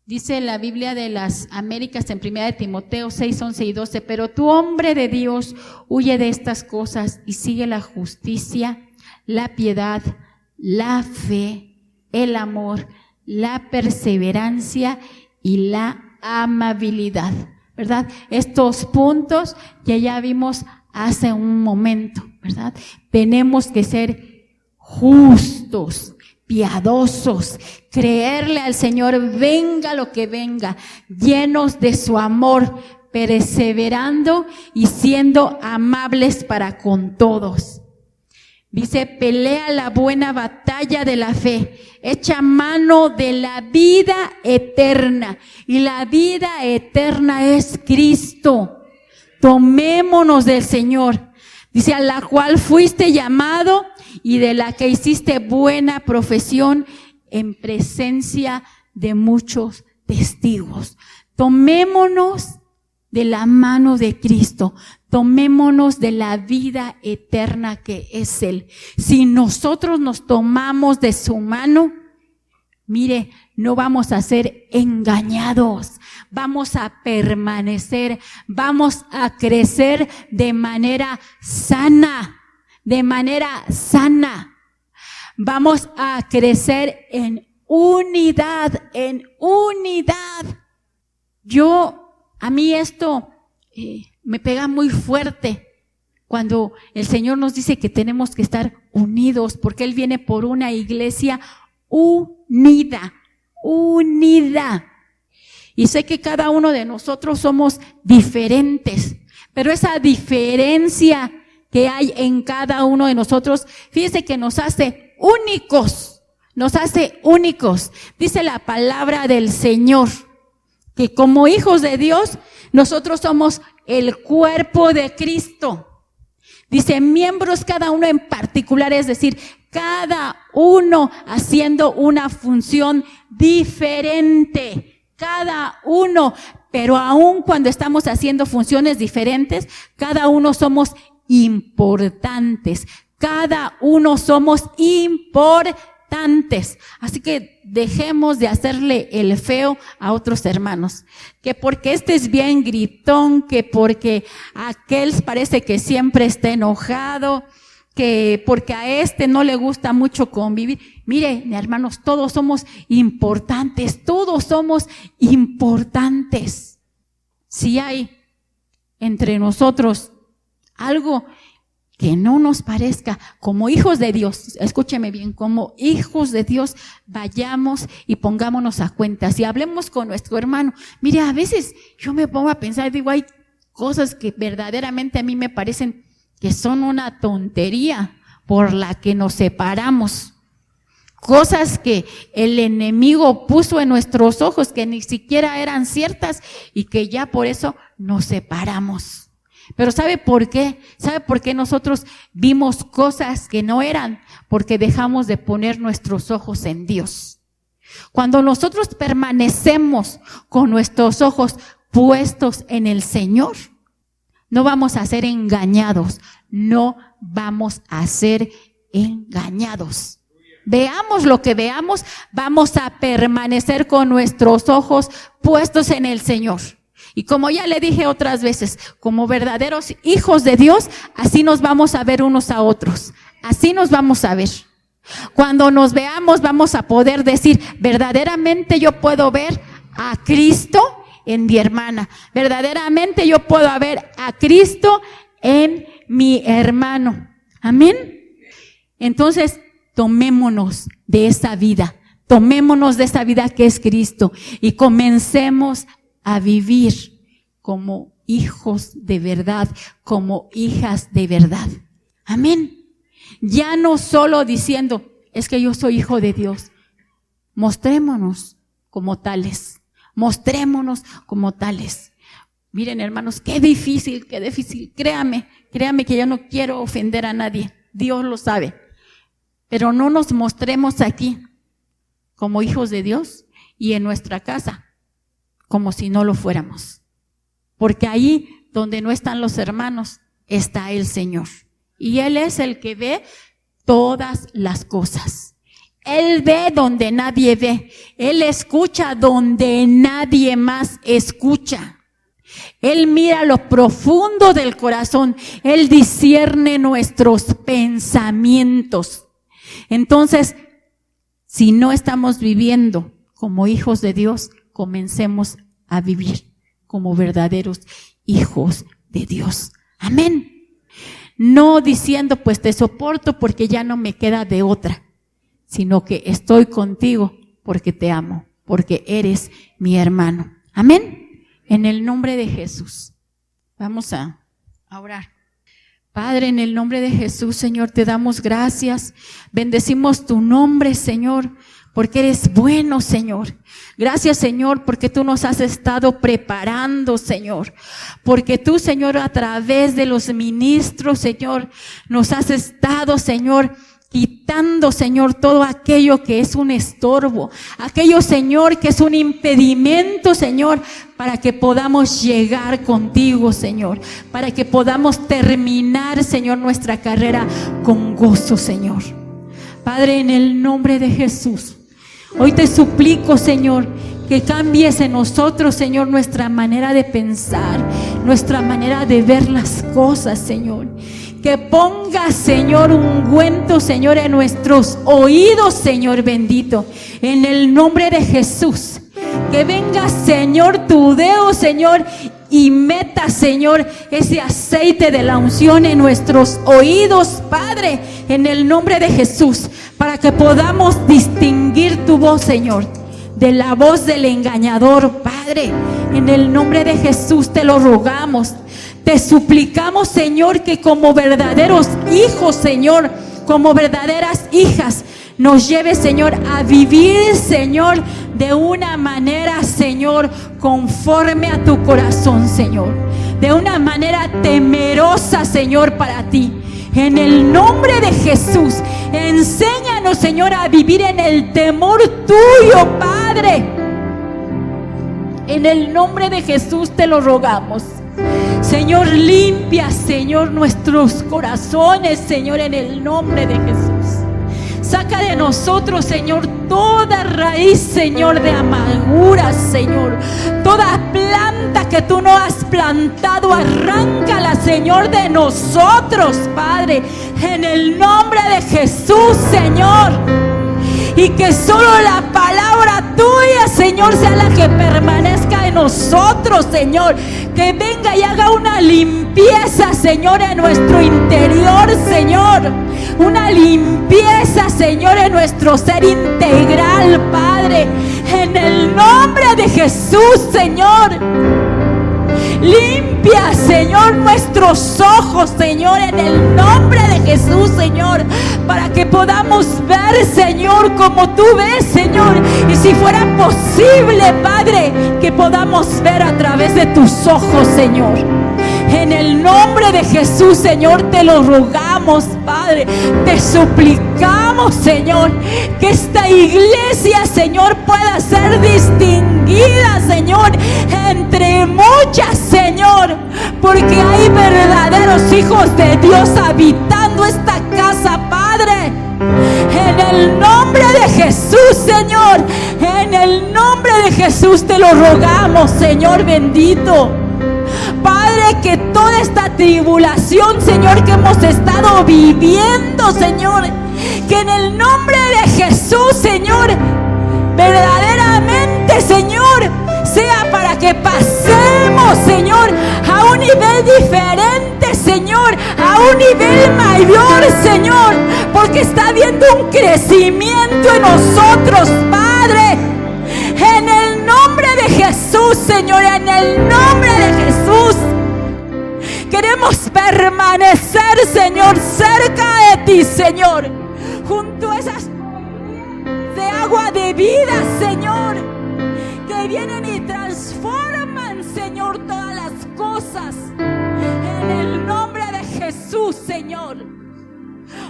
Dice la Biblia de las Américas en 1 de Timoteo 6, 11 y 12, pero tú, hombre de Dios, huye de estas cosas y sigue la justicia, la piedad, la fe, el amor, la perseverancia y la amabilidad. ¿verdad? Estos puntos que ya vimos hace un momento, ¿verdad? Tenemos que ser justos, piadosos, creerle al Señor, venga lo que venga, llenos de su amor, perseverando y siendo amables para con todos. Dice, pelea la buena batalla de la fe, echa mano de la vida eterna, y la vida eterna es Cristo. Tomémonos del Señor. Dice, a la cual fuiste llamado y de la que hiciste buena profesión en presencia de muchos testigos. Tomémonos de la mano de Cristo. Tomémonos de la vida eterna que es Él. Si nosotros nos tomamos de su mano, mire, no vamos a ser engañados. Vamos a permanecer, vamos a crecer de manera sana, Vamos a crecer en unidad, A mí esto me pega muy fuerte cuando el Señor nos dice que tenemos que estar unidos, porque Él viene por una iglesia unida. Y sé que cada uno de nosotros somos diferentes, pero esa diferencia que hay en cada uno de nosotros, fíjese que nos hace únicos. Dice la palabra del Señor que como hijos de Dios, nosotros somos el cuerpo de Cristo. Dice, miembros cada uno en particular, es decir, cada uno haciendo una función diferente. Cada uno, pero aun cuando estamos haciendo funciones diferentes, cada uno somos importantes. Cada uno somos importantes. Así que dejemos de hacerle el feo a otros hermanos. Que porque este es bien gritón, que porque aquel parece que siempre está enojado, que porque a este no le gusta mucho convivir. Miren, hermanos, todos somos importantes. Si hay entre nosotros algo que no nos parezca, como hijos de Dios, escúcheme bien, como hijos de Dios, vayamos y pongámonos a cuentas y hablemos con nuestro hermano. Mire, a veces yo me pongo a pensar, digo, hay cosas que verdaderamente a mí me parecen que son una tontería por la que nos separamos. Cosas que el enemigo puso en nuestros ojos que ni siquiera eran ciertas y que ya por eso nos separamos. Pero ¿sabe por qué? ¿Sabe por qué nosotros vimos cosas que no eran? Porque dejamos de poner nuestros ojos en Dios. Cuando nosotros permanecemos con nuestros ojos puestos en el Señor, no vamos a ser engañados. Veamos lo que veamos, vamos a permanecer con nuestros ojos puestos en el Señor. Y como ya le dije otras veces, como verdaderos hijos de Dios, así nos vamos a ver unos a otros. Así nos vamos a ver. Cuando nos veamos, vamos a poder decir, verdaderamente yo puedo ver a Cristo en mi hermana. Verdaderamente yo puedo ver a Cristo en mi hermano. Amén. Entonces, tomémonos de esa vida que es Cristo y comencemos a vivir como hijos de verdad, como hijas de verdad. Amén. Ya no solo diciendo, es que yo soy hijo de Dios. Mostrémonos como tales. Miren, hermanos, qué difícil. Créame que yo no quiero ofender a nadie. Dios lo sabe. Pero no nos mostremos aquí como hijos de Dios y en nuestra casa como si no lo fuéramos. Porque ahí donde no están los hermanos está el Señor. Y Él es el que ve todas las cosas. Él ve donde nadie ve. Él escucha donde nadie más escucha. Él mira lo profundo del corazón. Él discierne nuestros pensamientos. Entonces, si no estamos viviendo como hijos de Dios, comencemos a vivir como verdaderos hijos de Dios. Amén. No diciendo, pues te soporto porque ya no me queda de otra, sino que estoy contigo porque te amo, porque eres mi hermano. Amén. En el nombre de Jesús. Vamos a orar. Padre, en el nombre de Jesús, Señor, te damos gracias. Bendecimos tu nombre, Señor, porque eres bueno, Señor. Gracias, Señor, porque tú nos has estado preparando, Señor. Porque tú, Señor, a través de los ministros, Señor, nos has estado, Señor, quitando, Señor, todo aquello que es un estorbo, aquello, Señor, que es un impedimento, Señor, para que podamos llegar contigo, Señor, para que podamos terminar, Señor, nuestra carrera con gozo, Señor. Padre, en el nombre de Jesús, hoy te suplico, Señor, que cambies en nosotros, Señor, nuestra manera de pensar, nuestra manera de ver las cosas, Señor. Que pongas, Señor, ungüento, Señor, en nuestros oídos, Señor bendito, en el nombre de Jesús. Que venga, Señor, tu dedo, Señor, y meta, Señor, ese aceite de la unción en nuestros oídos, Padre, en el nombre de Jesús, para que podamos distinguir tu voz, Señor, de la voz del engañador, Padre. En el nombre de Jesús te lo rogamos. Te suplicamos, Señor, que como verdaderos hijos, Señor, como verdaderas hijas, nos lleves, Señor, a vivir, Señor, de una manera, Señor, conforme a tu corazón, Señor. De una manera temerosa, Señor, para ti. En el nombre de Jesús, enséñanos, Señor, a vivir en el temor tuyo, Padre. En el nombre de Jesús te lo rogamos. Señor, limpia, Señor, nuestros corazones, Señor, en el nombre de Jesús. Saca de nosotros, Señor, toda raíz, Señor, de amargura, Señor. Toda planta que tú no has plantado, arráncala, Señor, de nosotros, Padre. En el nombre de Jesús, Señor. Y que solo la palabra tuya, Señor, sea la que permanezca en nosotros, Señor. Que venga y haga una limpieza, Señor, en nuestro interior, Señor. Una limpieza, Señor, en nuestro ser integral, Padre. En el nombre de Jesús, Señor. Limpia, Señor, nuestros ojos, Señor, en el nombre de Jesús, Señor, para que podamos ver, Señor, como tú ves, Señor. Y si fuera posible, Padre, que podamos ver a través de tus ojos, Señor. En el nombre de Jesús, Señor, te lo rogamos, Padre. Te suplicamos, Señor, que esta iglesia, Señor, pueda ser distinguida, Señor, entre muchas, Señor, porque hay verdaderos hijos de Dios habitando esta casa, Padre. En el nombre de Jesús, Señor, en el nombre de Jesús te lo rogamos, Señor bendito. Padre, que toda esta tribulación, Señor, que hemos estado viviendo, Señor, que en el nombre de Jesús, Señor, verdaderamente, Señor, sea para que pasemos, Señor, a un nivel diferente, Señor, a un nivel mayor, Señor, porque está habiendo un crecimiento en nosotros, Padre. En el nombre de Jesús, Señor, en el nombre de Jesús, queremos permanecer, Señor, cerca de ti, Señor, junto a esas corrientes de agua de vida, Señor, que vienen y transforman, Señor, todas las cosas. En el nombre de Jesús, Señor.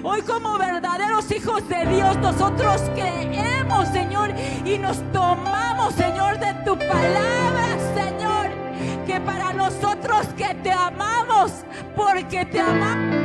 Hoy, como verdaderos hijos de Dios, nosotros creemos, Señor, y nos tomamos, Señor, de tu palabra, Señor, que para nosotros que te amamos, porque te amamos,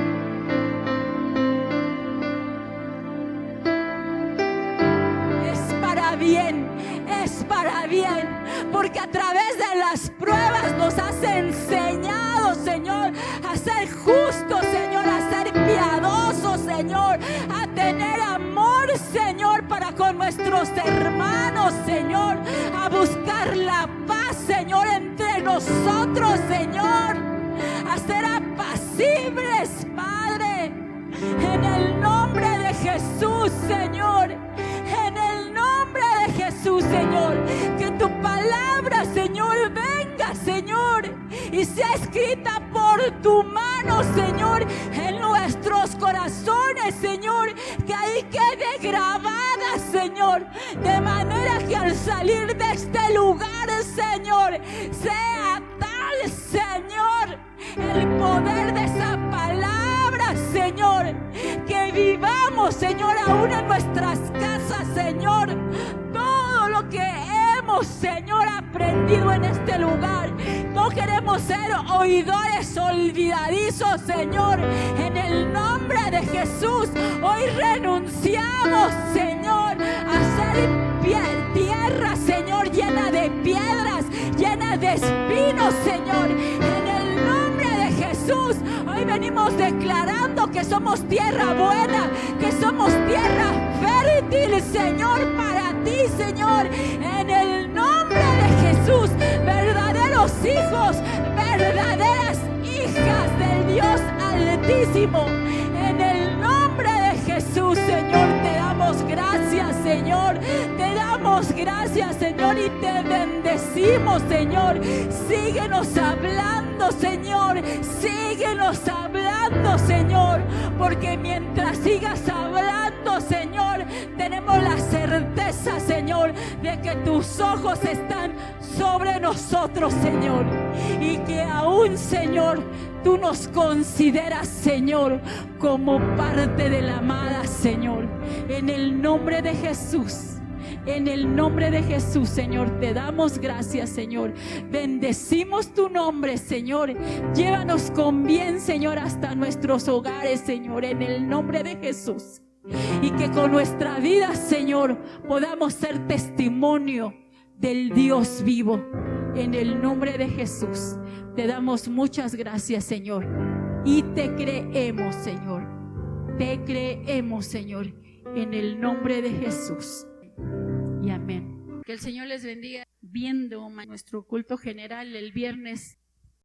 es para bien, porque a través de las pruebas nos has enseñado, Señor, a ser justos, Señor, a ser piadosos, Señor, a tener amor, Señor, para con nuestros hermanos, Señor, a buscar la paz, Señor, entre de nosotros, Señor, a ser apacibles, Padre, en el nombre de Jesús, Señor, en el nombre de Jesús, Señor, que tu palabra, Señor, venga, Señor, y sea escrita por tu mano, Señor, en nuestros corazones, Señor, que ahí quede grabada, Señor, de manera que al salir de este lugar, Señor, sea tal, Señor, el poder de esa palabra, Señor, que vivamos, Señor, aún en nuestras casas, Señor, todo lo que hemos, Señor, aprendido en este lugar. No queremos ser oidores olvidadizos, Señor, en el nombre de Jesús. Hoy renunciamos, Señor, a ser tierra, Señor, llena de piedras, llena de espinos, Señor, en el nombre de Jesús. Hoy venimos declarando que somos tierra buena, que somos tierra fértil, Señor, para ti, Señor, en el nombre de Jesús. Verdaderos hijos, verdaderas hijas del Dios Altísimo, en el nombre de Jesús, Señor, te damos gracias, Señor, te damos gracias, Señor, y te bendecimos, Señor. Síguenos hablando, Señor, síguenos hablando, Señor, porque mientras sigas hablando, Señor, tenemos la certeza, Señor, de que tus ojos están sobre nosotros, Señor, y que aún, Señor, tú nos consideras, Señor, como parte de la amada, Señor. En el nombre de Jesús, en el nombre de Jesús, Señor, te damos gracias, Señor. Bendecimos tu nombre, Señor. Llévanos con bien, Señor, hasta nuestros hogares, Señor, en el nombre de Jesús. Y que con nuestra vida, Señor, podamos ser testimonio del Dios vivo. En el nombre de Jesús, te damos muchas gracias, Señor. Y te creemos, Señor. Te creemos, Señor, en el nombre de Jesús. Y amén. Que el Señor les bendiga. Viendo nuestro culto general el viernes